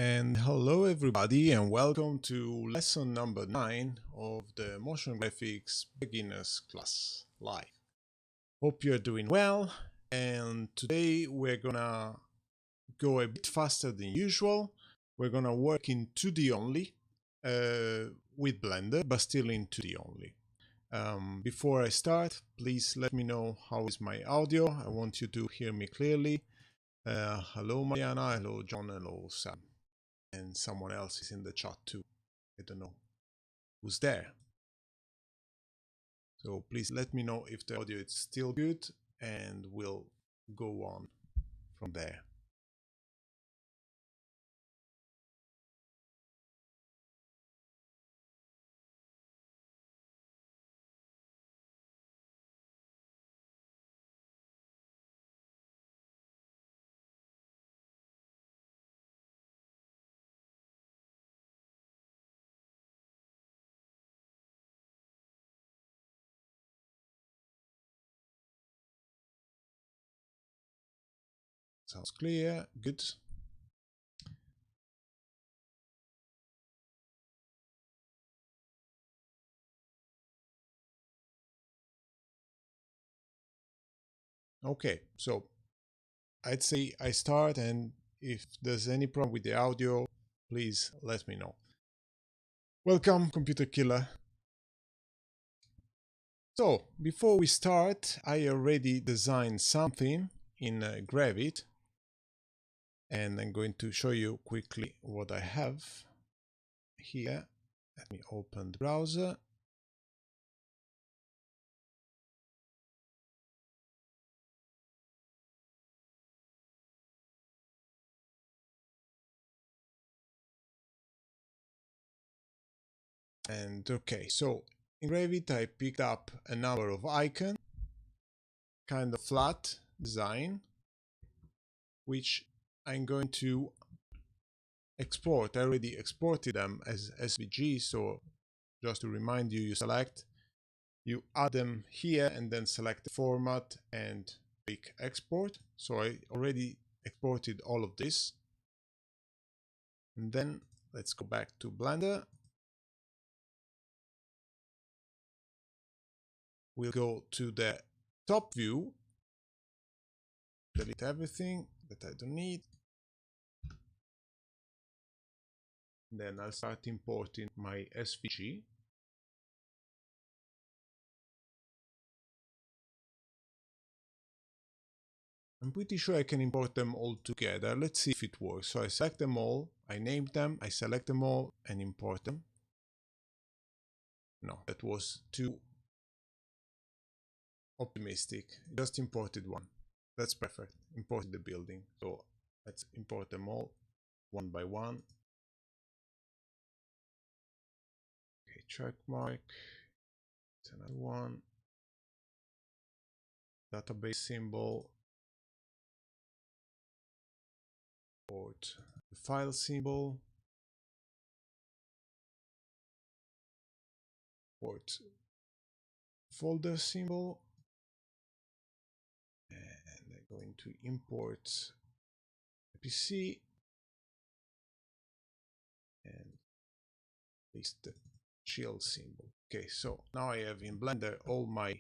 And hello everybody and welcome to lesson number 9 of the Motion Graphics Beginners class live. Hope you're doing well, and today we're gonna go a bit faster than usual. We're gonna work in 2D only with Blender, but still in 2D only. Before I start, please let me know how is my audio. I want you to hear me clearly. Hello Mariana, hello John, hello Sam. And someone else is in the chat too. I don't know who's there. So please let me know if the audio is still good, and we'll go on from there. Sounds clear, good. Okay, so I'd say I start, and if there's any problem with the audio, please let me know. Welcome, Computer Killer. So, before we start, I already designed something in Gravit, and I'm going to show you quickly what I have here. Let me open the browser. And okay, so in Gravit I picked up a number of icons, kind of flat design, which I'm going to export. I already exported them as SVG, so just to remind you, you add them here and then select the format and click export. So I already exported all of this. And then let's go back to Blender. We'll go to the top view, delete everything that I don't need. Then I'll start importing my SVG. I'm pretty sure I can import them all together. Let's see if it works. So I select them all, I name them, I select them all and import them. No, that was too optimistic. Just imported one. That's perfect. Imported the building. So let's import them all one by one. Okay, check mark. It's another one. Database symbol. Import the file symbol. Import folder symbol. And I'm going to import the PC and paste the shield symbol. Okay, so now I have in Blender all my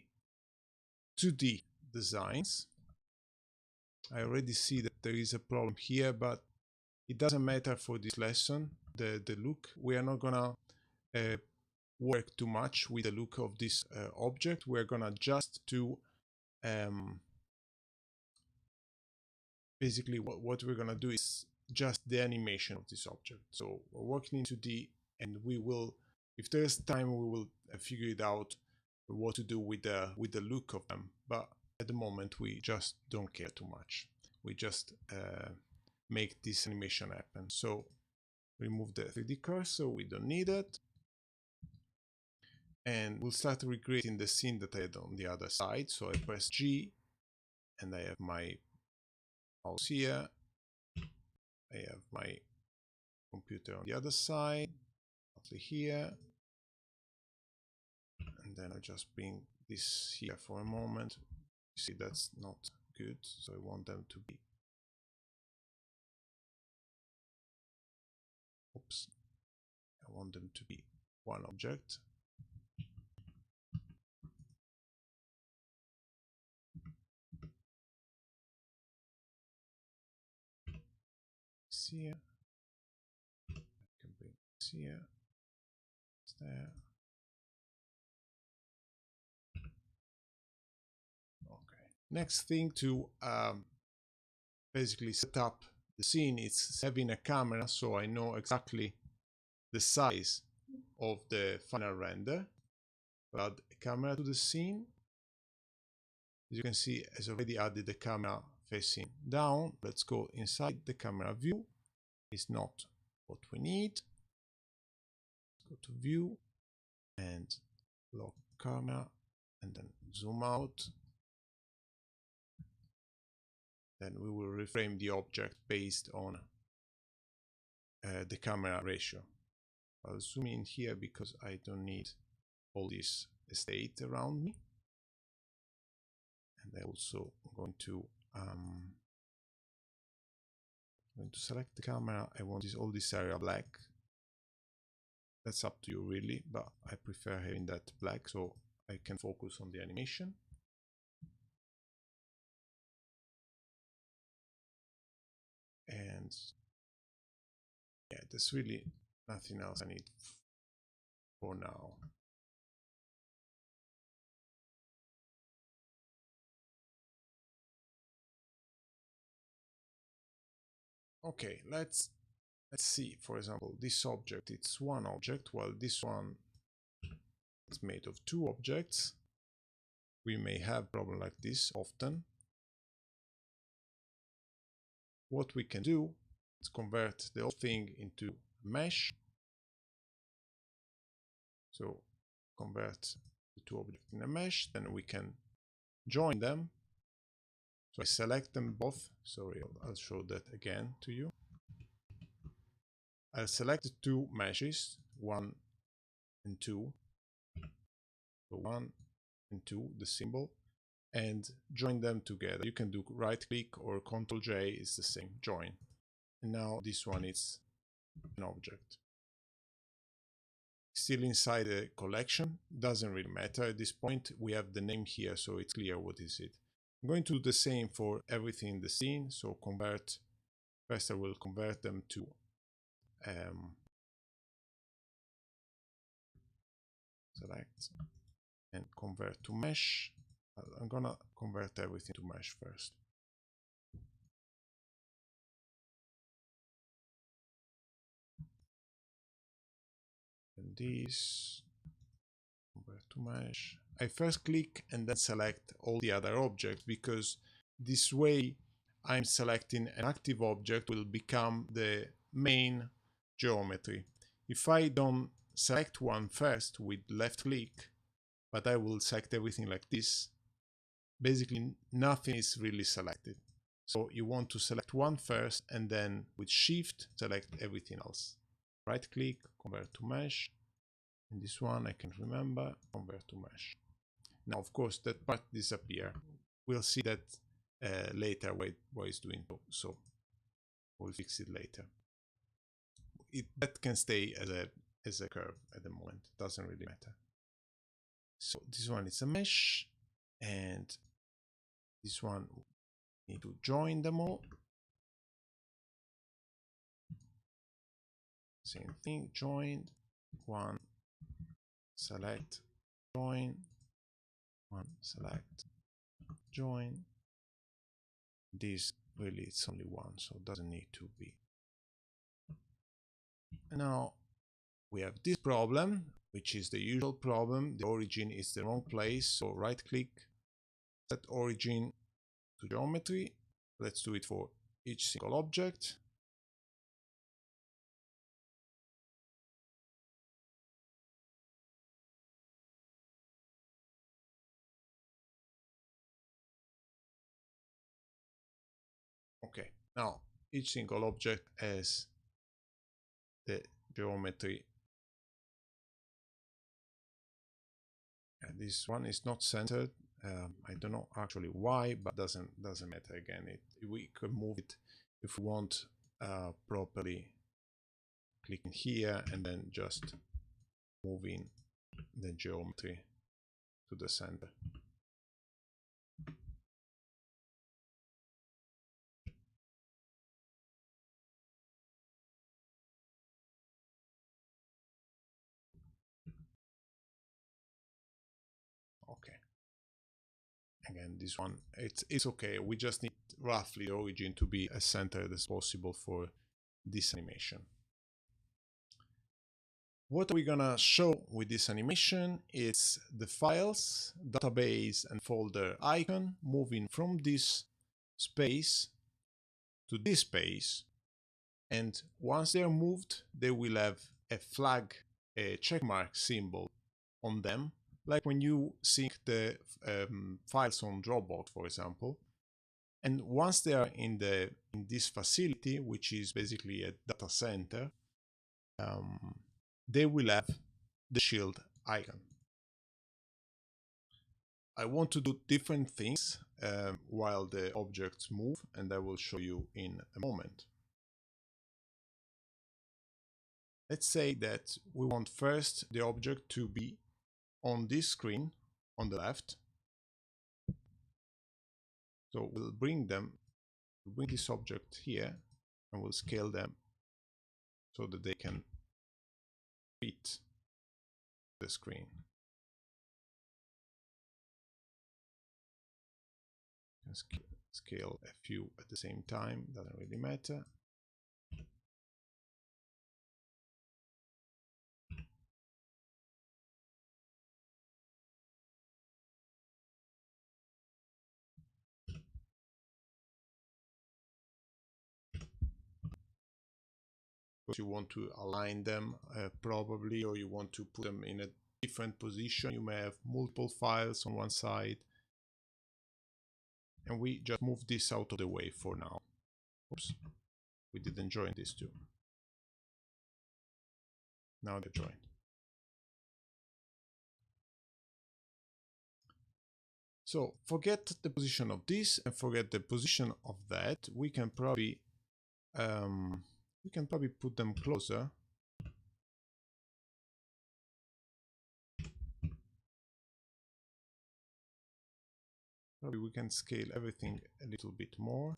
2D designs. I already see that there is a problem here, but it doesn't matter for this lesson. The look, we are not gonna work too much with the look of this object. We're gonna just to basically what we're gonna do is just the animation of this object. So we're working in 2D, and we will, if there's time, we will figure it out what to do with the look of them. But at the moment, we just don't care too much. We just make this animation happen. So remove the 3D cursor, we don't need it. And we'll start recreating the scene that I had on the other side. So I press G, and I have my mouse here. I have my computer on the other side, here. And then I just bring this here for a moment. You see, that's not good, so I want them to be oops, I want them to be one object. Here, I can bring this here, it's there. Okay. Next thing to basically set up the scene is having a camera, so I know exactly the size of the final render. Add a camera to the scene. As you can see, has already added the camera facing down. Let's go inside the camera view. It's not what we need. Let's go to view and lock camera and then zoom out. Then we will reframe the object based on the camera ratio. I'll zoom in here because I don't need all this estate around me. And I also going to select the camera. I want all this area black. That's up to you really, but I prefer having that black so I can focus on the animation. And yeah, there's really nothing else I need for now. Okay, let's see, for example, this object, it's one object, while this one is made of two objects. We may have problem like this often. What we can do is convert the whole thing into a mesh. So convert the two objects in a mesh, then we can join them. So I select them both. Sorry, I'll show that again to you. I'll select the two meshes, 1 and 2. So 1 and 2, the symbol, and join them together. You can do right click or Ctrl J, it's the same, join. And now this one is an object. Still inside the collection, doesn't really matter at this point. We have the name here, so it's clear what is it. I'm going to do the same for everything in the scene. So convert, first I will convert them to select and convert to mesh. I'm gonna convert everything to mesh first. And this, convert to mesh. I first click and then select all the other objects, because this way I'm selecting an active object will become the main geometry. If I don't select one first with left click, but I will select everything like this, basically nothing is really selected. So you want to select one first and then with shift select everything else. Right click, convert to mesh. And this one I can remember, convert to mesh. Now of course that part disappear. We'll see that later why it's doing so. We'll fix it later. That can stay as a curve at the moment, doesn't really matter. So this one is a mesh, and this one we need to join them all. Same thing, join, one, select, join, one, select, join. This really it's only one, so it doesn't need to be. And now we have this problem, which is the usual problem. The origin is the wrong place, so right click, set origin to geometry. Let's do it for each single object. Okay, now each single object has the geometry. And this one is not centered. I don't know actually why, but doesn't matter. Again, we can move it if we want properly clicking here and then just moving the geometry to the center. Okay. Again, this one, it's okay. We just need roughly the origin to be as centered as possible for this animation. What we're gonna show with this animation is the files, database, and folder icon moving from this space to this space. And once they're moved, they will have a flag, a checkmark symbol on them, like when you sync the files on Dropbox, for example. And once they are in this facility, which is basically a data center, they will have the shield icon. I want to do different things while the objects move, and I will show you in a moment. Let's say that we want first the object to be on this screen on the left. So we'll bring this object here, and we'll scale them so that they can fit the screen. Scale a few at the same time, doesn't really matter. Because you want to align them probably, or you want to put them in a different position. You may have multiple files on one side. And we just move this out of the way for now. Oops, we didn't join these two. Now they're joined. So forget the position of this and forget the position of that. We can probably put them closer. Probably we can scale everything a little bit more.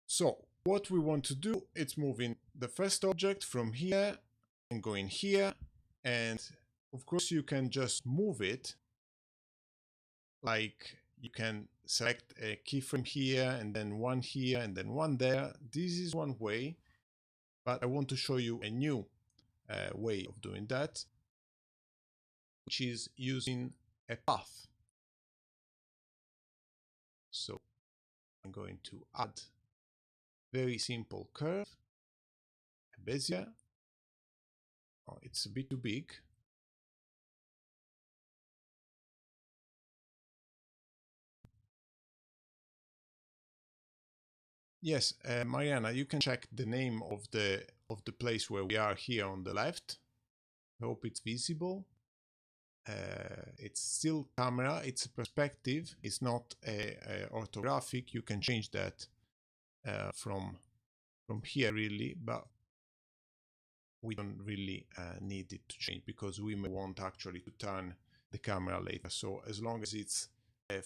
So what we want to do is moving the first object from here and going here, and of course you can just move it, like you can select a keyframe here and then one here and then one there. This is one way, but I want to show you a new way of doing that, which is using a path. So I'm going to add very simple curve, a Bezier. Oh, it's a bit too big. Yes, Mariana, you can check the name of the place where we are here on the left. I hope it's visible. It's still camera, it's a perspective, it's not a orthographic. You can change that from here really, but we don't really need it to change because we may want actually to turn the camera later. So as long as it's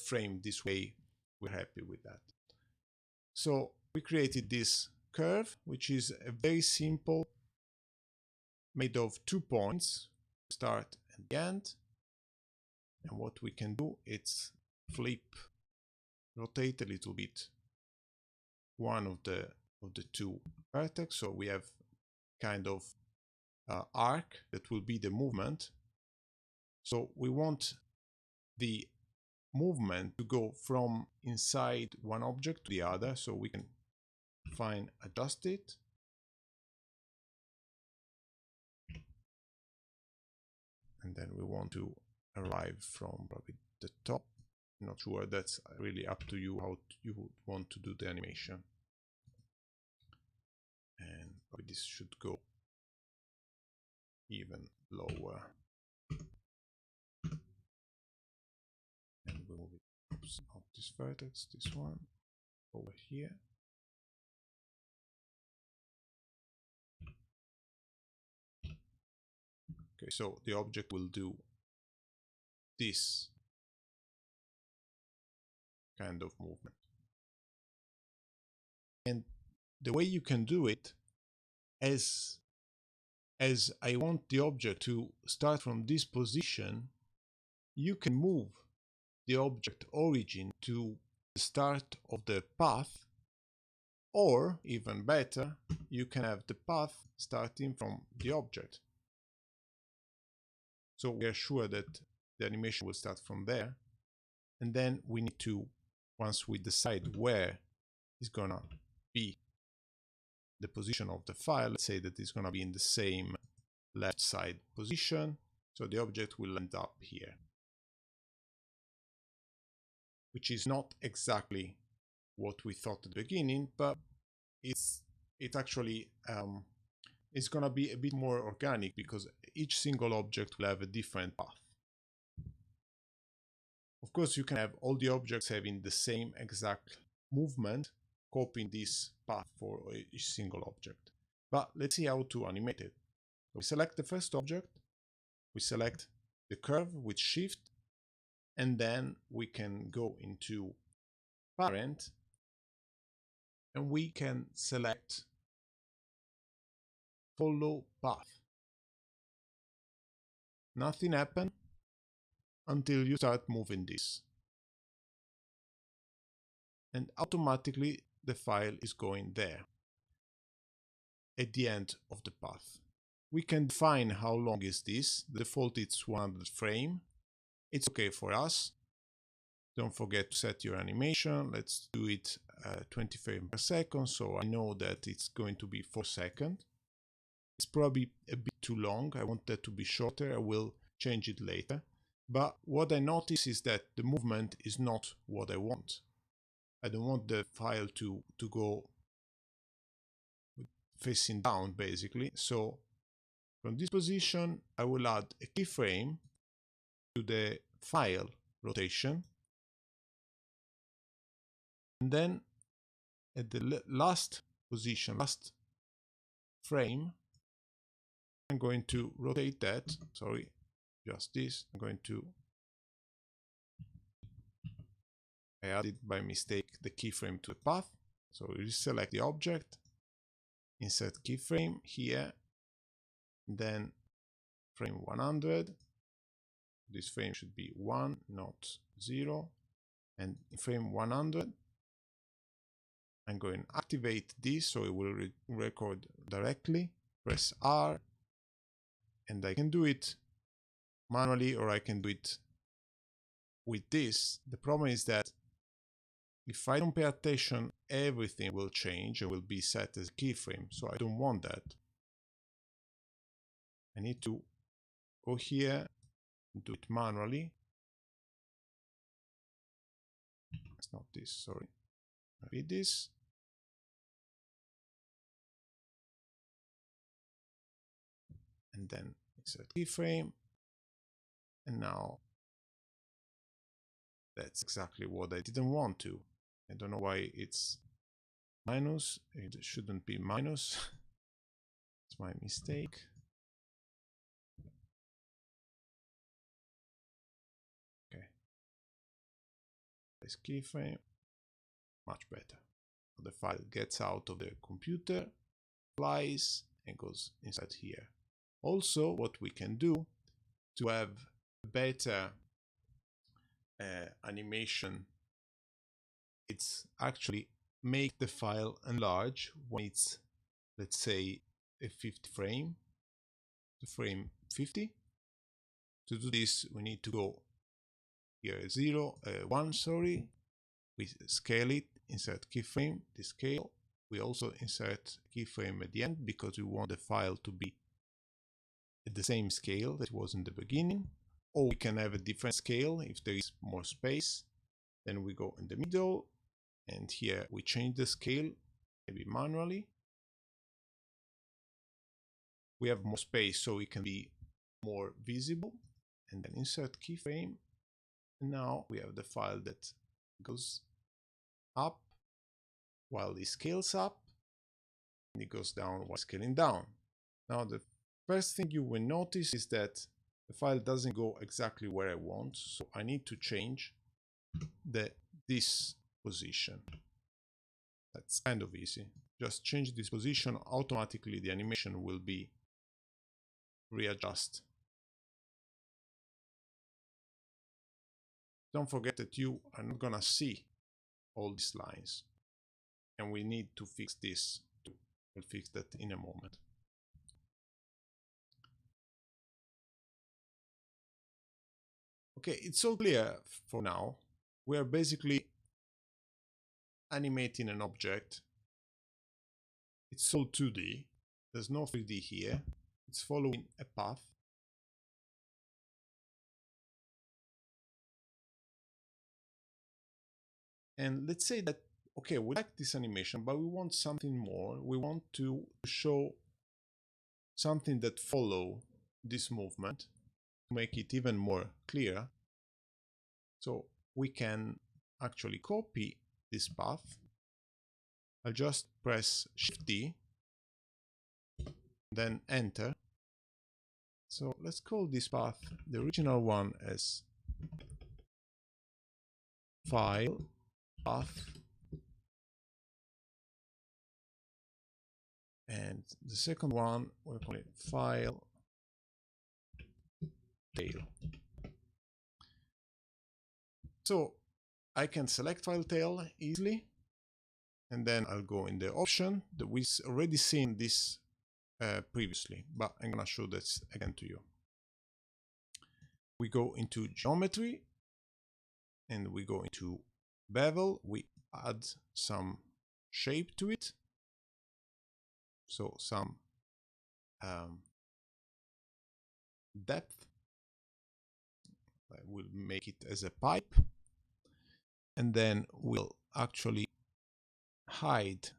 framed this way, we're happy with that. So we created this curve, which is a very simple, made of 2 points, start and the end. And what we can do is rotate a little bit one of the 2 vertex. So we have kind of arc that will be the movement. So we want the movement to go from inside one object to the other. So we can adjust it. And then we want to arrive from probably the top. Not sure, that's really up to you how you would want to do the animation. And Probably this should go even lower. And we'll move it, oops, not this vertex, this one, over here. Okay, so the object will do this kind of movement. And the way you can do it, as I want the object to start from this position, you can move the object origin to the start of the path, or even better, you can have the path starting from the object. So we are sure that the animation will start from there, and then we need to, once we decide where is gonna be the position of the file, let's say that it's gonna be in the same left side position, so the object will end up here, which is not exactly what we thought at the beginning, but it actually is gonna be a bit more organic because each single object will have a different path. Of course, you can have all the objects having the same exact movement, copying this path for each single object. But let's see how to animate it. So we select the first object, we select the curve with Shift, and then we can go into Parent, and we can select Follow Path. Nothing happens until you start moving this. And automatically the file is going there at the end of the path. We can define how long is this. The default is 100 frames. It's okay for us. Don't forget to set your animation. Let's do it 20 frames per second, so I know that it's going to be 4 seconds. It's probably a bit too long. I want that to be shorter. I will change it later. But what I notice is that the movement is not what I want. I don't want the file to go facing down, basically. So from this position, I will add a keyframe to the file rotation. And then at the last position, last frame, I'm going to rotate that. Sorry, just this. I'm going to, I added by mistake the keyframe to the path. So you select the object, insert keyframe here, then frame 100. This frame should be 1, not 0. And in frame 100, I'm going to activate this so it will record directly. Press R, and I can do it manually or I can do it with this. The problem is that if I don't pay attention, everything will change and will be set as a keyframe. So I don't want that. I need to go here and do it manually. It's not this, sorry. Read this. And then insert keyframe. And now that's exactly what I didn't want to. I don't know why it's minus. It shouldn't be minus. It's my mistake. Okay. This keyframe, much better. The file gets out of the computer, flies, and goes inside here. Also, what we can do to have better animation, it's actually make the file enlarge when it's, let's say, a 50 frame to frame 50. To do this, we need to go here 1, sorry. We scale it, insert keyframe, the scale. We also insert keyframe at the end because we want the file to be at the same scale that was in the beginning. Or we can have a different scale if there is more space. Then we go in the middle, and here we change the scale, maybe manually. we have more space so it can be more visible. And then insert keyframe. And now we have the file that goes up while it scales up, and it goes down while scaling down. Now the first thing you will notice is that the file doesn't go exactly where I want, so I need to change this position. That's kind of easy. Just change this position, automatically the animation will be readjusted. Don't forget that you are not gonna see all these lines, and we need to fix this too. We'll fix that in a moment. Okay, it's all clear for now. We are basically animating an object. It's all 2D. There's no 3D here. It's following a path. And let's say that, okay, we like this animation, but we want something more. We want to show something that follows this movement to make it even more clear. So we can actually copy this path. I'll just press Shift D, then enter. So let's call this path, the original one, as file path, and the second one we'll call it file tail. So I can select file tail easily, and then I'll go in the option that we've already seen this previously, but I'm gonna show this again to you. We go into geometry and we go into bevel. We add some shape to it, so some depth. I will make it as a pipe, and then we'll actually hide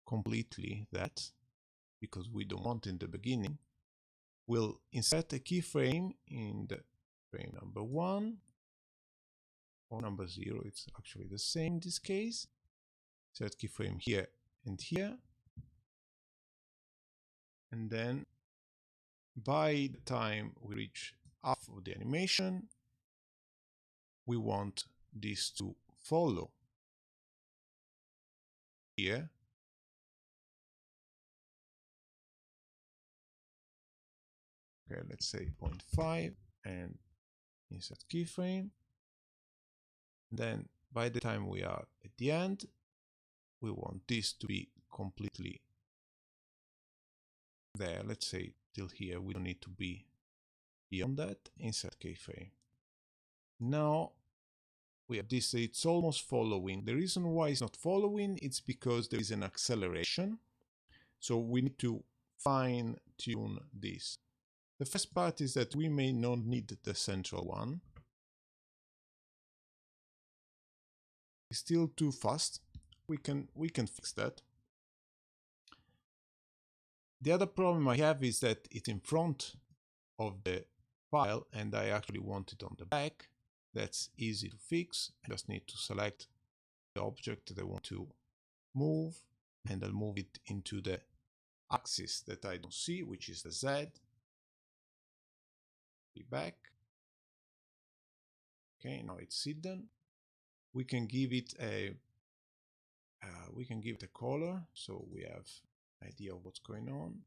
completely that, because we don't want in the beginning. We'll insert a keyframe in the frame number 1 or number 0. It's actually the same in this case. Insert keyframe here and here. And then by the time we reach half of the animation, we want this to follow here. Okay, let's say 0.5 and insert keyframe. Then by the time we are at the end, we want this to be completely there. Let's say till here. We don't need to be beyond that. Insert keyframe. Now we have this. It's almost following. The reason why it's not following, it's because there is an acceleration. So we need to fine tune this. The first part is that we may not need the central one. It's still too fast. We can fix that. The other problem I have is that it's in front of the file and I actually want it on the back. That's easy to fix. I just need to select the object that I want to move, and I'll move it into the axis that I don't see, which is the Z. Be back. Okay, now it's hidden. We can give it a color, so we have an idea of what's going on.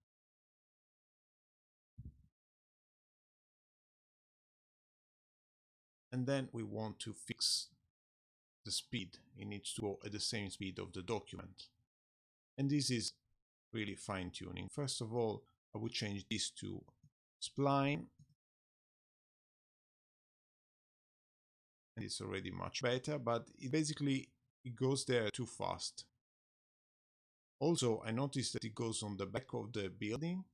And then we want to fix the speed. It needs to go at the same speed of the document. And this is really fine tuning. First of all, I would change this to spline. And it's already much better, but it basically goes there too fast. Also, I noticed that it goes on the back of the building.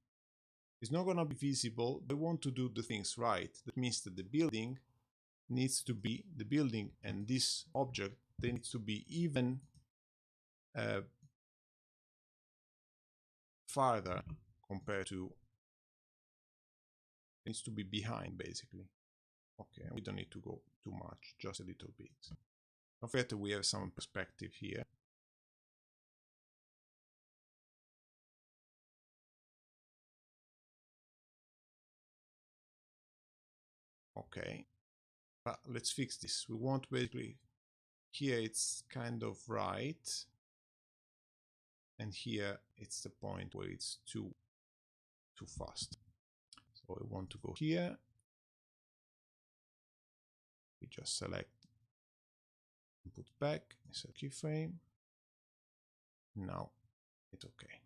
It's not going to be visible. I want to do the things right. That means that the building needs to be, the building and this object, they need to be even farther compared to needs to be behind basically. Okay, we don't need to go too much, just a little bit. Don't forget that we have some perspective here. Okay, but let's fix this. We want basically here it's kind of right, and here it's the point where it's too fast. So we want to go here. We just select and put back, insert keyframe. Now it's okay.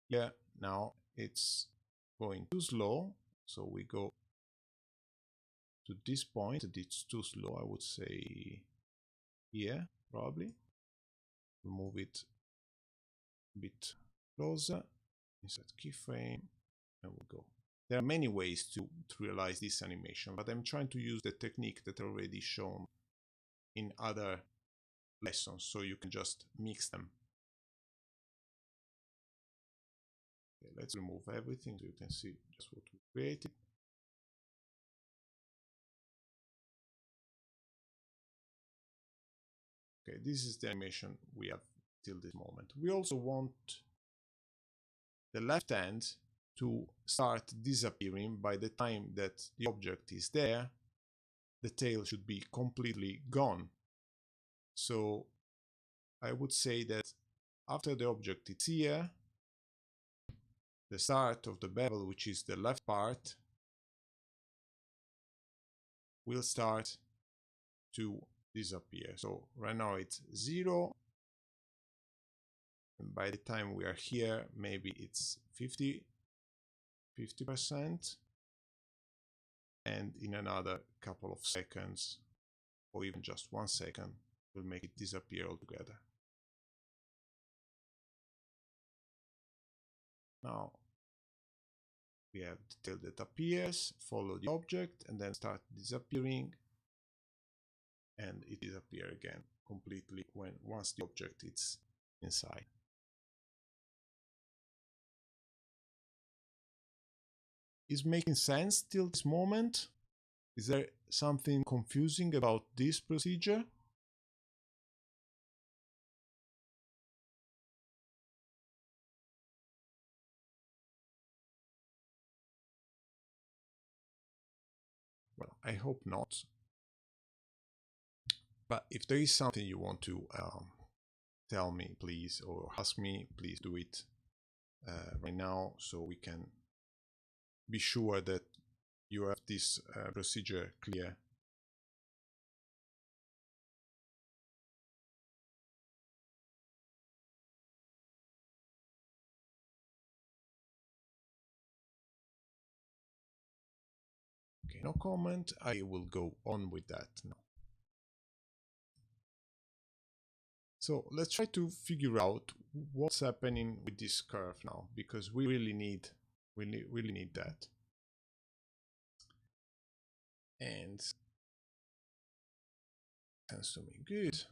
Yeah, now it's going too slow, so we go to this point. It's too slow, I would say here probably. Move it a bit closer, insert keyframe, and we'll go. There are many ways to realize this animation, but I'm trying to use the technique that I already shown in other lessons, so you can just mix them. Okay, let's remove everything so you can see just what we created. Okay, this is the animation we have till this moment. We also want the left hand to start disappearing. By the time that the object is there, the tail should be completely gone. So I would say that after the object is here, the start of the bevel, which is the left part, will start to disappear. So right now it's 0. And by the time we are here, maybe it's 50%. And in another couple of seconds, or even just 1 second, we'll make it disappear altogether. Now we have the tail that appears, follow the object, and then start disappearing, and it disappears again completely once the object is inside. Is making sense till this moment? Is there something confusing about this procedure? Well, I hope not. But if there is something you want to tell me, please, or ask me, please do it right now, so we can be sure that you have this procedure clear. Okay, no comment. I will go on with that now. So let's try to figure out what's happening with this curve now, because we really need that. And sounds to me good.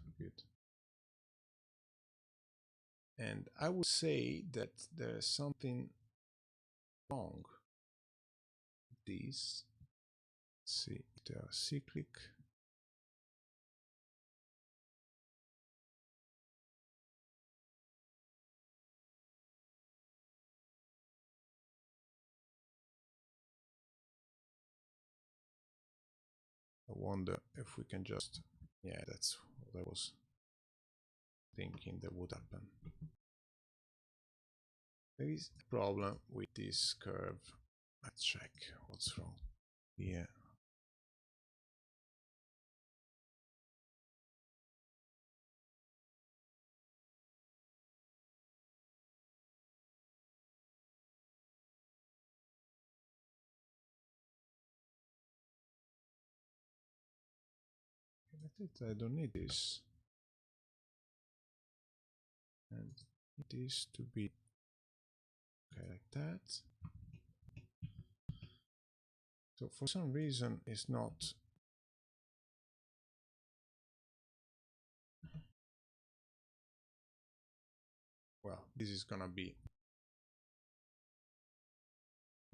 And I would say that there's something wrong with these. Let's see if they are cyclic. I wonder if we can just, yeah, that's what I was thinking that would happen. There is a problem with this curve. Let's check what's wrong. Yeah. I don't need this. And it is to be okay like that. So for some reason it's not. Well, this is gonna be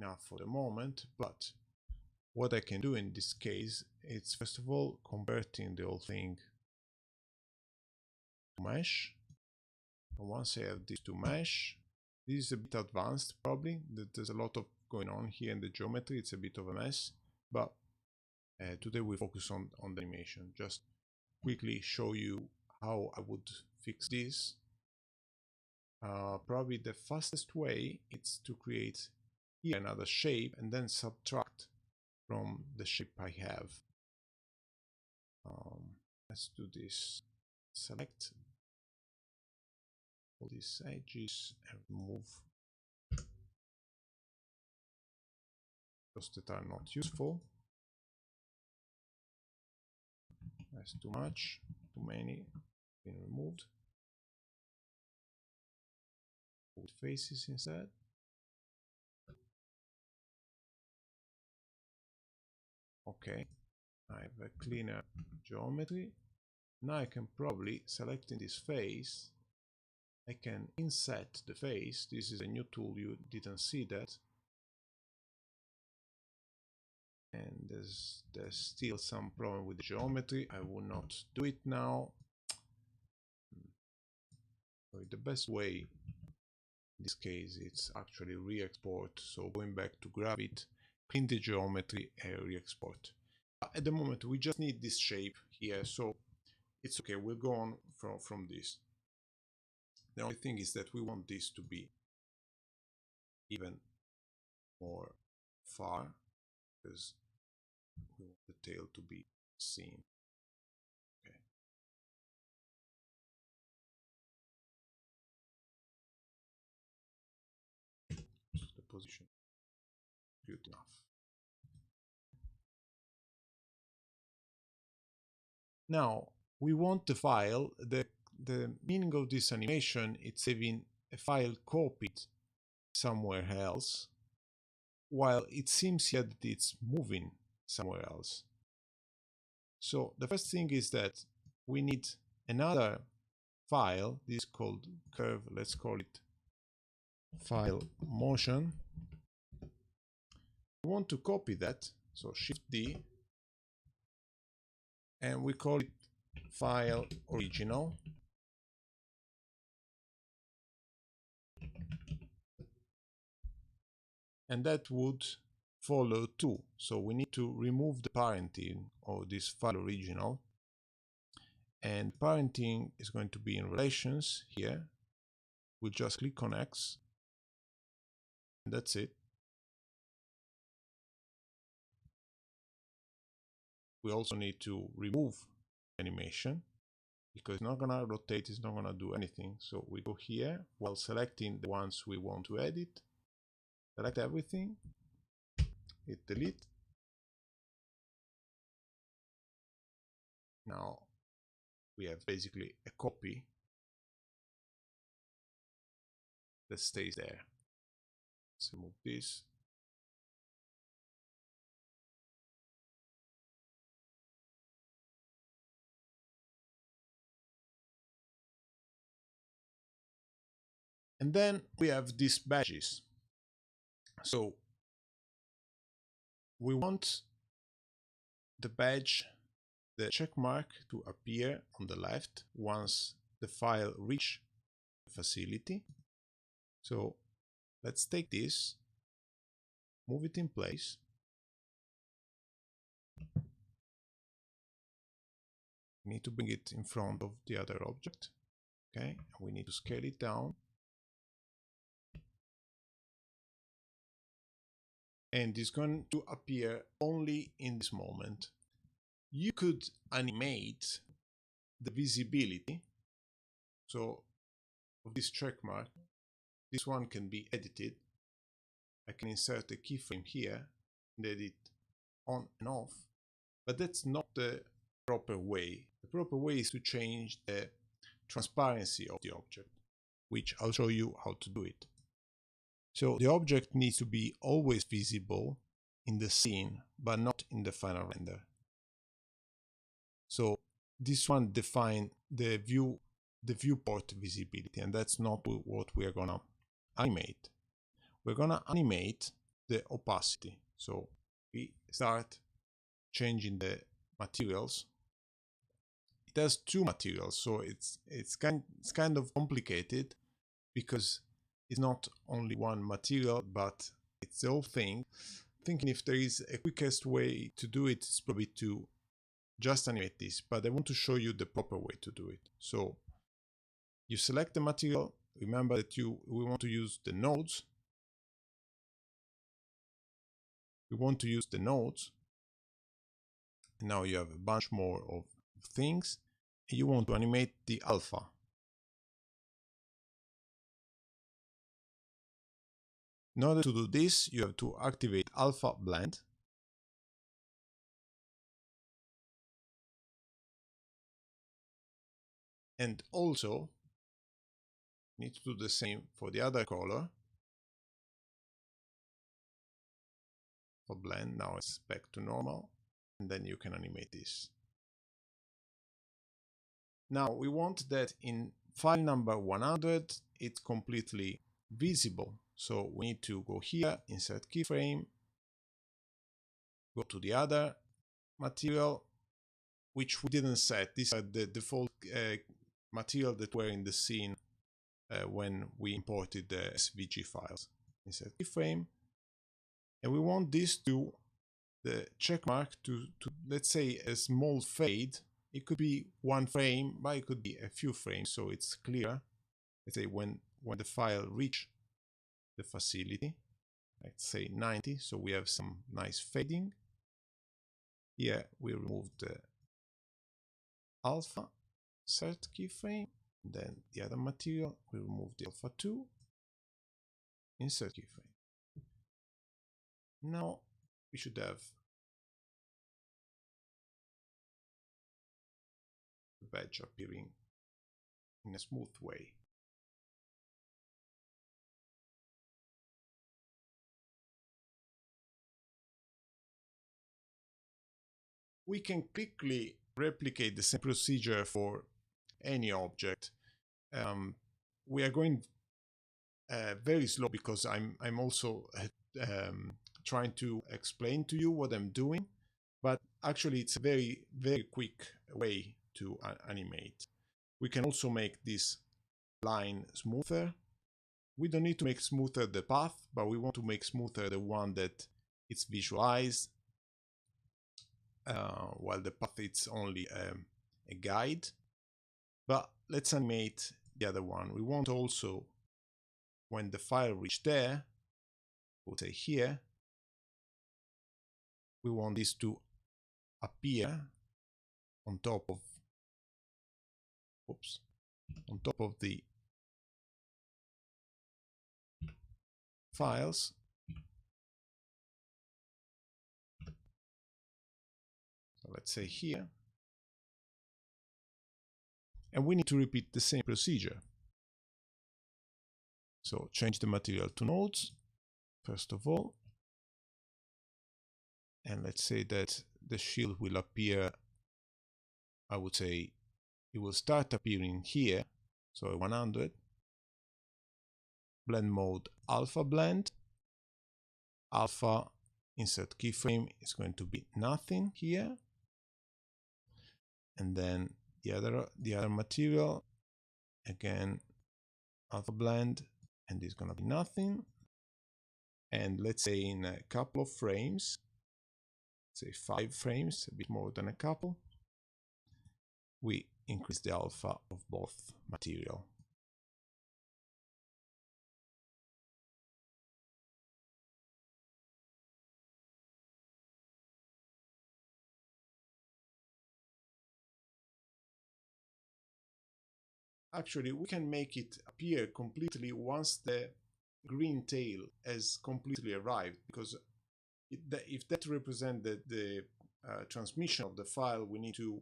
enough for the moment, but what I can do in this case is first of all converting the whole thing to mesh. And once I have this to mesh, this is a bit advanced probably. There's a lot of going on here in the geometry. It's a bit of a mess, but today we focus on the animation. Just quickly show you how I would fix this. Probably the fastest way is to create here another shape and then subtract from the shape I have. Let's do this. Select all these edges and remove those that are not useful. That's too much, too many been removed. Put faces instead. Okay, I have a cleaner geometry. Now I can probably, selecting this face, I can inset the face. This is a new tool, you didn't see that. And there's still some problem with the geometry. I will not do it now. So the best way in this case it's actually re-export. So going back to grab it, clean the geometry and re-export. At the moment we just need this shape here, so it's okay, we'll go on from this. The only thing is that we want this to be even more far, because we want the tail to be seen. Okay. So the position good enough. Now we want the file, the meaning of this animation, it's having a file copied somewhere else, while it seems here that it's moving somewhere else. So the first thing is that we need another file. This is called curve. Let's call it file motion. We want to copy that, so Shift D, and we call it file original. And that would follow too. So we need to remove the parenting of this file original. And parenting is going to be in relations here. We'll just click on X. And that's it. We also need to remove animation because it's not gonna rotate, it's not gonna do anything. So we go here while selecting the ones we want to edit. Select everything, hit delete. Now we have basically a copy that stays there. Let's remove this. And then we have these badges. So we want the badge, the check mark, to appear on the left once the file reaches the facility. So let's take this, move it in place. We need to bring it in front of the other object. Okay, we need to scale it down. And it's going to appear only in this moment. You could animate the visibility. So of this check mark, this one can be edited. I can insert a keyframe here and edit on and off, but that's not the proper way. The proper way is to change the transparency of the object, which I'll show you how to do it. So the object needs to be always visible in the scene, but not in the final render. So this one defines the viewport visibility, and that's not what we're gonna animate. We're gonna animate the opacity. So we start changing the materials. It has two materials, so it's kind of complicated because it's not only one material, but it's the whole thing. Thinking if there is a quickest way to do it, it's probably to just animate this, but I want to show you the proper way to do it. So you select the material. Remember that we want to use the nodes. We want to use the nodes. And now you have a bunch more of things. And you want to animate the alpha. In order to do this, you have to activate alpha blend. And also need to do the same for the other color. For blend, now it's back to normal, and then you can animate this. Now we want that in file number 100 it's completely visible, so we need to go here, insert keyframe, go to the other material, which we didn't set. These are the default material that were in the scene when we imported the SVG files. Insert keyframe, and we want this to, the check mark to let's say a small fade. It could be one frame, but it could be a few frames, so it's clear. Let's say when the file reach the facility, let's say 90, so we have some nice fading. Here we remove the alpha, insert keyframe, then the other material, we remove the alpha 2, insert keyframe. Now we should have the badge appearing in a smooth way. We can quickly replicate the same procedure for any object. We are going very slow because I'm also trying to explain to you what I'm doing, but actually it's a very quick way to animate. We can also make this line smoother. We don't need to make smoother the path, but we want to make smoother the one that it's visualized, while the path it's only a guide. But let's animate the other one. We want also, when the file reach there, we'll say here, we want this to appear on top of, on top of the files. So let's say here. And we need to repeat the same procedure. So change the material to nodes, first of all. And let's say that the shield will appear, I would say it will start appearing here, so 100. Blend mode alpha blend. Alpha, insert keyframe, is going to be nothing here. And then the other material, again alpha blend, and it's gonna be nothing. And let's say in a couple of frames, say 5 frames, a bit more than a couple, we increase the alpha of both material. Actually, we can make it appear completely once the green tail has completely arrived, because if that represents the transmission of the file, we need to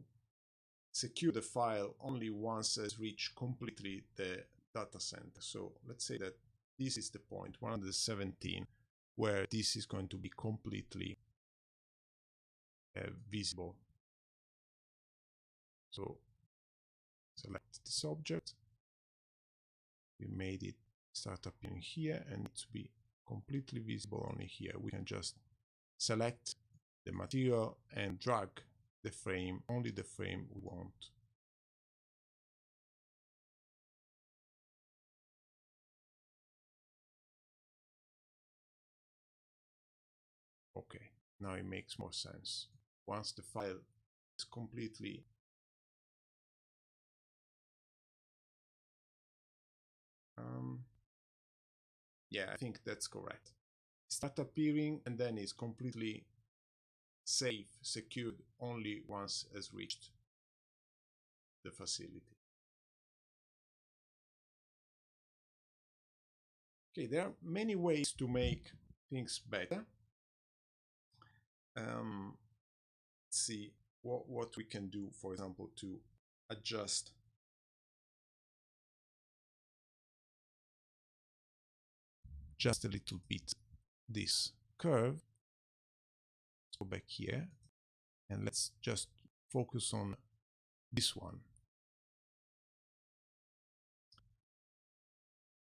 secure the file only once it has reached completely the data center. So let's say that this is the point 117 where this is going to be completely visible. So select this object, we made it start appearing here, and it to be completely visible only here. We can just select the material and drag the frame, only the frame we want. Okay, now it makes more sense. Once the file is completely yeah, I think that's correct. Start appearing and then is completely safe, secured only once has reached the facility. Okay, there are many ways to make things better. Let's see what we can do, for example, to adjust just a little bit this curve. Let's go back here and let's just focus on this one.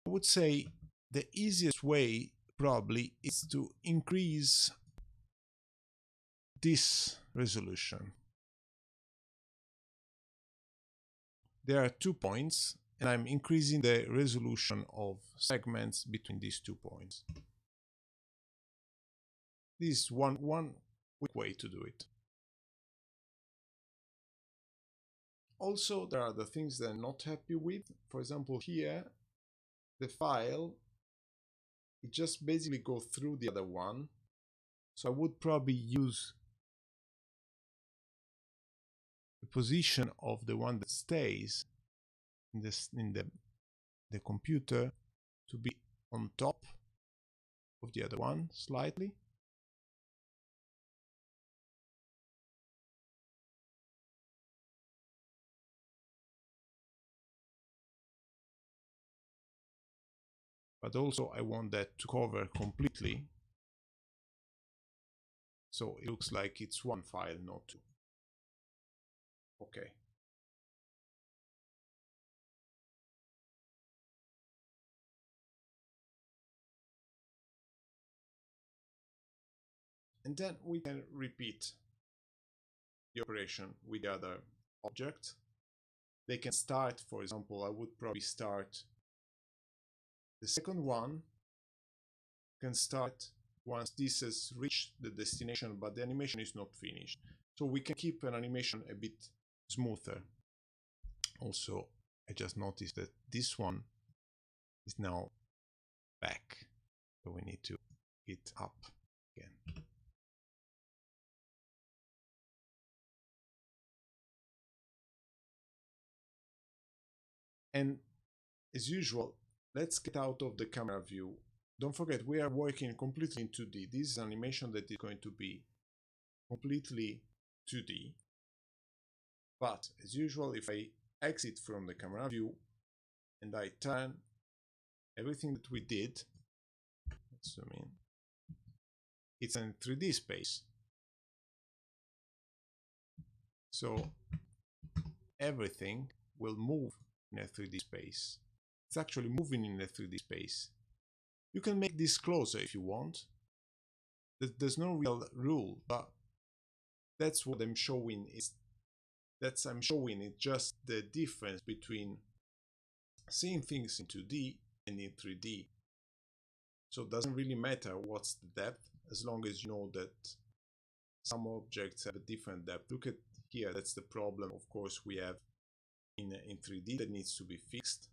I would say the easiest way probably is to increase this resolution. There are 2 points and I'm increasing the resolution of segments between these 2 points. This is one quick way to do it. Also, there are the things that I'm not happy with. For example, here, the file, it just basically goes through the other one. So I would probably use the position of the one that stays in the computer to be on top of the other one slightly. But also I want that to cover completely. So it looks like it's one file, not two. Okay. And then we can repeat the operation with the other object. They can start, for example, I would probably start the second one can start once this has reached the destination, but the animation is not finished. So we can keep an animation a bit smoother. Also, I just noticed that this one is now back. So we need to hit up again. And as usual, let's get out of the camera view. Don't forget, we are working completely in 2D. This is an animation that is going to be completely 2D. But as usual, if I exit from the camera view and I turn everything that we did, let's zoom in, it's in 3D space. So everything will move in a 3D space. It's actually moving in a 3D space. You can make this closer if you want. There's no real rule, but that's what I'm showing. I'm showing it just the difference between seeing things in 2D and in 3D. So it doesn't really matter what's the depth, as long as you know that some objects have a different depth. Look at here, that's the problem, of course, we have in 3D that needs to be fixed.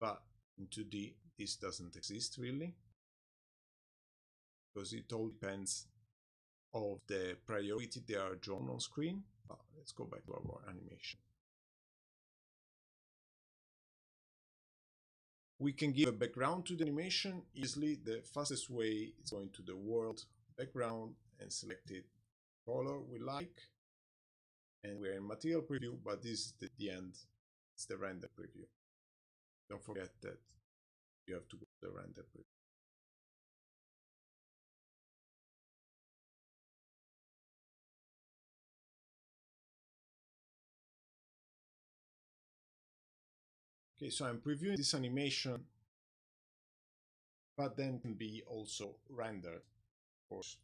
But in 2D, this doesn't exist really, because it all depends of the priority they are drawn on screen. Let's go back to our animation. We can give a background to the animation easily. The fastest way is going to the world background and select the color we like. And we're in material preview, but this is the end. It's the render preview. Don't forget that you have to go to the render preview. Okay, so I'm previewing this animation but then can be also rendered, of course.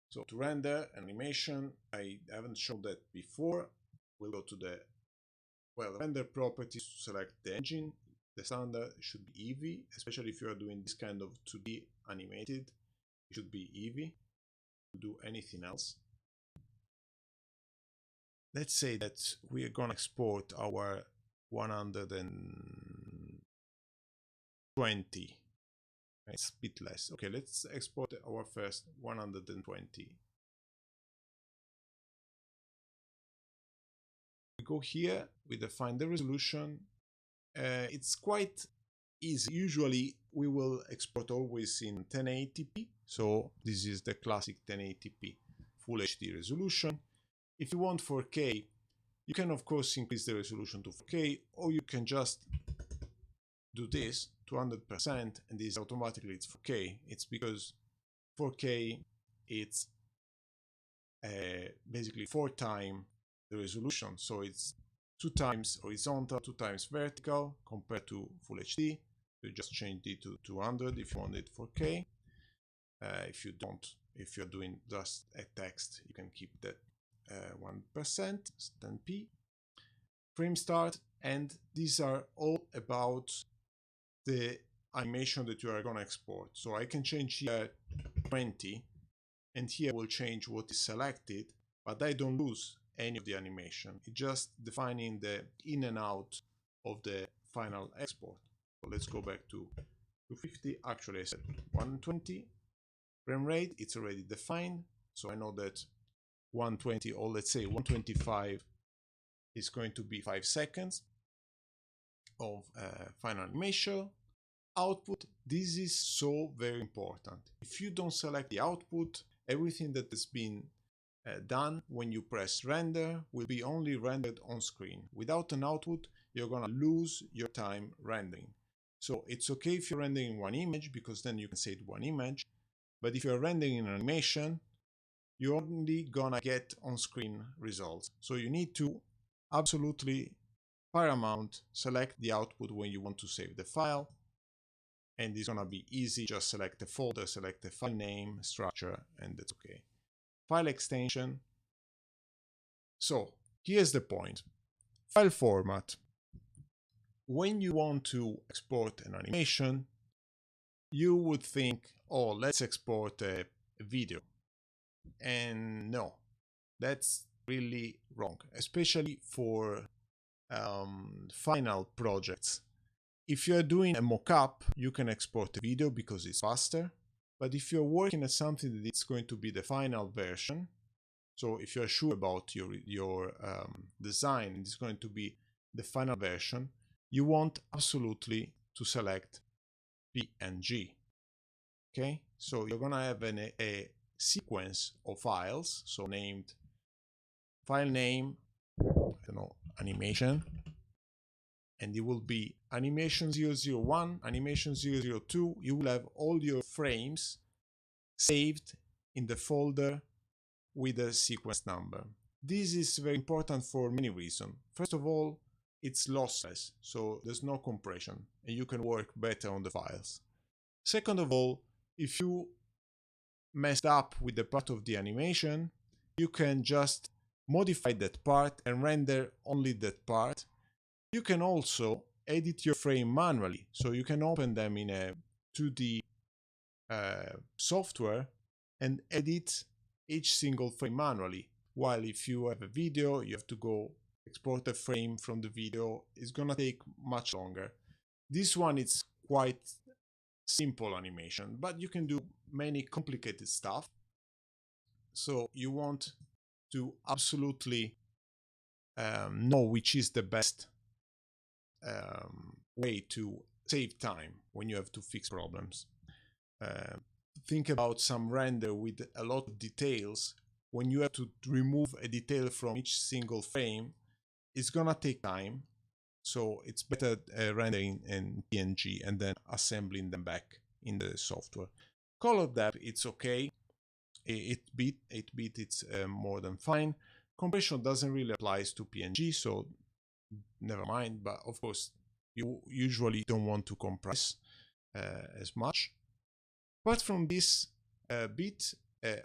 So to render animation, I haven't shown that before. We'll go to the render properties to select the engine. The standard should be Eevee, especially if you are doing this kind of 2D animated. It should be Eevee to do anything else. Let's say that we are gonna export our 120. It's a bit less. Okay, let's export our first 120. We go here, we define the resolution. It's quite easy. Usually we will export always in 1080p. So this is the classic 1080p Full HD resolution. If you want 4K, you can of course increase the resolution to 4K, or you can just do this 200% and this automatically it's 4K. It's because 4K it's basically 4 times the resolution, so it's 2 times horizontal, 2 times vertical compared to Full HD. You just change it to 200 if you want it 4K. If you don't, if you're doing just a text, you can keep that 1%, 10p. Frame start, and these are all about the animation that you are going to export. So I can change here 20, and here will change what is selected, but I don't lose any of the animation. It's just defining the in and out of the final export. So let's go back to 250. Actually, I said 120. Frame rate, it's already defined, so I know that 120, or let's say 125, is going to be 5 seconds of final animation. Output, this is so very important. If you don't select the output, everything that has been done when you press render will be only rendered on screen. Without an output, you're gonna lose your time rendering. So it's okay if you're rendering one image, because then you can save one image, but if you're rendering an animation, you're only gonna get on-screen results. So you need to absolutely paramount select the output when you want to save the file, and it's gonna be easy. Just select the folder, select the file name, structure, and that's okay. File extension. So here's the point. File format. When you want to export an animation, you would think, oh, let's export a video. And no, that's really wrong, especially for final projects. If you're doing a mock-up, you can export a video because it's faster. But if you're working at something that it's going to be the final version, so if you're sure about your design and it's going to be the final version, you want absolutely to select PNG. Okay, so you're gonna have a sequence of files, so named file name, I don't know, animation, and it will be animation 001, animation 002. You will have all your frames saved in the folder with a sequence number. This is very important for many reasons. First of all, it's lossless, so there's no compression and you can work better on the files. Second of all, if you messed up with the part of the animation, you can just modify that part and render only that part. You can also edit your frame manually, so you can open them in a 2D software and edit each single frame manually. While if you have a video, you have to go export a frame from the video. It's gonna take much longer. This one is quite simple animation, but you can do many complicated stuff. So you want to absolutely know which is the best way to save time when you have to fix problems. Think about some render with a lot of details. When you have to remove a detail from each single frame, it's gonna take time. So it's better rendering in PNG and then assembling them back in the software. Color depth, it's okay. 8-bit, it's more than fine. Compression doesn't really apply to PNG, so never mind. But of course, you usually don't want to compress. as much. Apart from this bit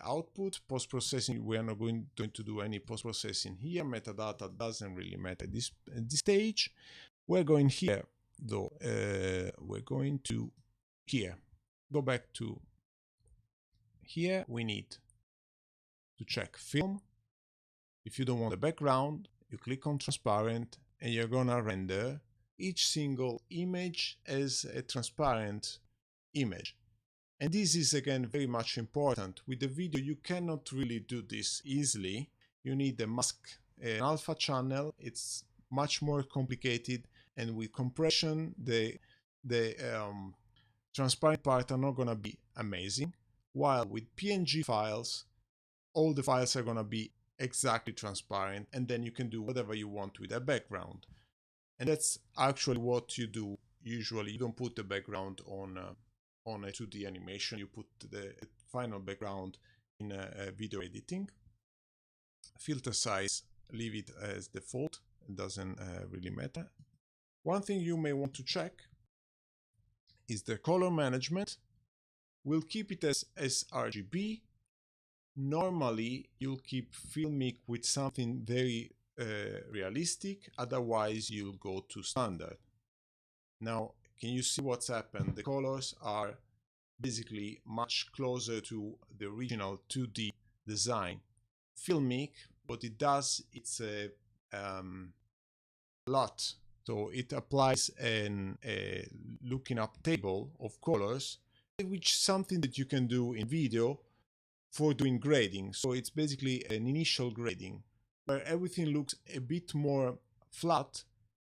output, post-processing, we are not going to do any post-processing here. Metadata doesn't really matter at this stage. We're going here, though. We're going to here. Go back to here. We need to check film. If you don't want the background, you click on transparent and you're gonna render each single image as a transparent image. And this is again very much important. With the video you cannot really do this easily. You need a mask, an alpha channel. It's much more complicated, and with compression the transparent part are not gonna be amazing, while with PNG files all the files are gonna be exactly transparent, and then you can do whatever you want with a background. And that's actually what you do usually. You don't put the background on a 2D animation. You put the final background in a video editing. Filter size, leave it as default. It doesn't really matter. One thing you may want to check is the color management. We'll keep it as RGB. Normally you'll keep filmic with something very realistic, otherwise you'll go to standard. Now can you see what's happened? The colors are basically much closer to the original 2D design. Filmic, what it does, it's a LUT, so it applies a looking up table of colors, which is something that you can do in video for doing grading. So it's basically an initial grading where everything looks a bit more flat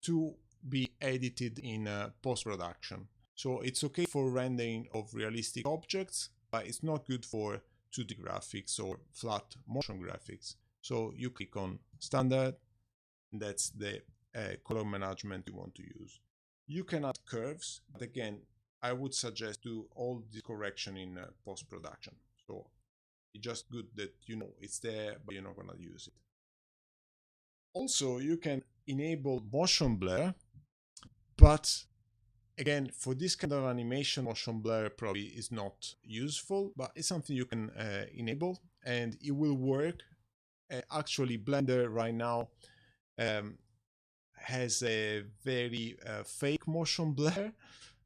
to be edited in post-production. So it's okay for rendering of realistic objects, but it's not good for 2D graphics or flat motion graphics. So you click on standard, and that's the color management you want to use. You can add curves, but again, I would suggest do all this correction in post-production. So it's just good that you know it's there, but you're not going to use it. Also, you can enable motion blur, but again, for this kind of animation, motion blur probably is not useful, but it's something you can enable, and it will work. Actually, Blender right now has a very fake motion blur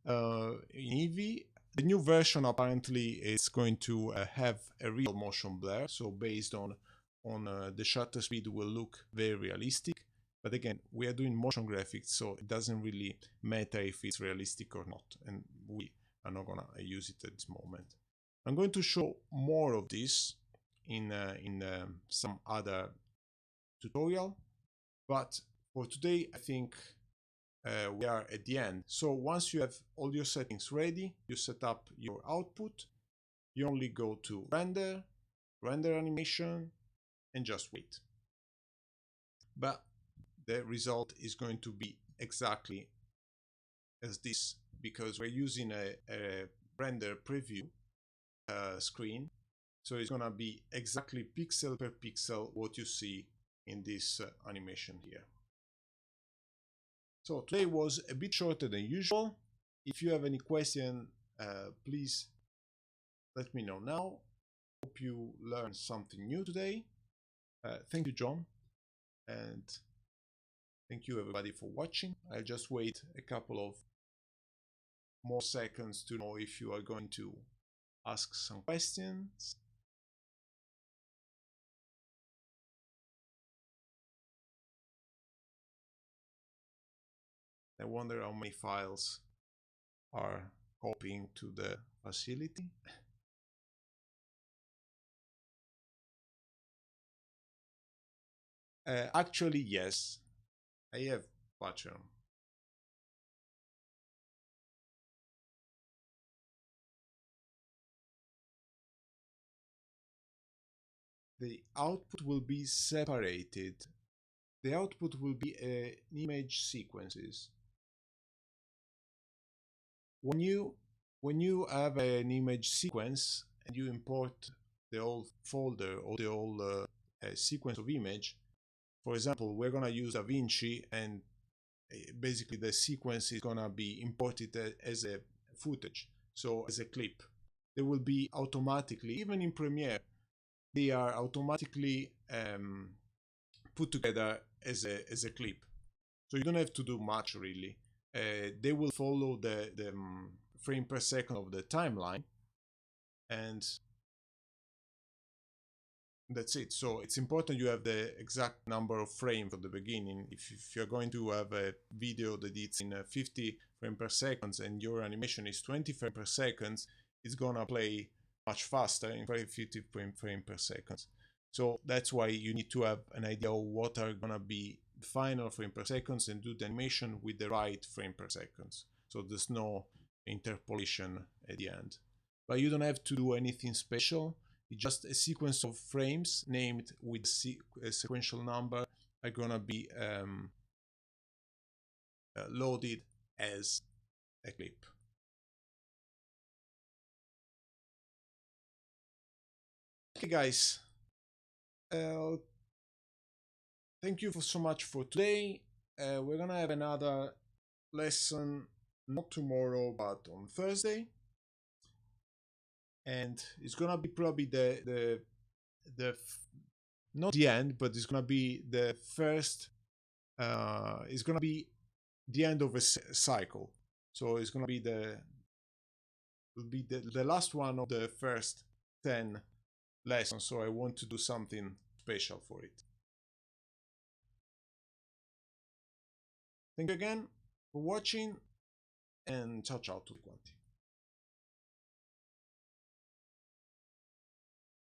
in Eevee. The new version apparently is going to have a real motion blur, so based on the shutter speed will look very realistic. But again, we are doing motion graphics, so it doesn't really matter if it's realistic or not, and we are not gonna use it at this moment. I'm going to show more of this in some other tutorial, but for today I think we are at the end. So once you have all your settings ready, you set up your output, you only go to render animation, and just wait. But the result is going to be exactly as this, because we're using a render preview screen, so it's gonna be exactly pixel per pixel what you see in this animation here. So today was a bit shorter than usual. If you have any question, please let me know now. Hope you learned something new today. Thank you, John, and thank you everybody for watching. I'll just wait a couple of more seconds to know if you are going to ask some questions. I wonder how many files are copying to the facility. Actually, yes, I have pattern. The output will be separated. The output will be image sequences. When you have an image sequence and you import the whole folder or the whole sequence of image, for example, we're gonna use DaVinci, and basically the sequence is gonna be imported as a footage, so as a clip. They will be automatically, even in Premiere, they are automatically put together as a clip. So you don't have to do much really. They will follow the frame per second of the timeline, and that's it. So it's important you have the exact number of frames at the beginning. If you're going to have a video that it's in 50 frames per second and your animation is 20 frames per second, it's gonna play much faster in 50 frames per second. So that's why you need to have an idea of what are gonna be the final frame per second and do the animation with the right frame per second. So there's no interpolation at the end. But you don't have to do anything special. It's just a sequence of frames named with a sequential number are gonna be loaded as a clip. Okay, guys. Thank you so much for today. We're gonna have another lesson not tomorrow but on Thursday, and it's gonna be probably the not the end, but it's gonna be the first. It's gonna be the end of a cycle. So it's gonna be the last one of the first 10 lessons. So I want to do something special for it. Thank you again for watching, and ciao ciao tutti quanti.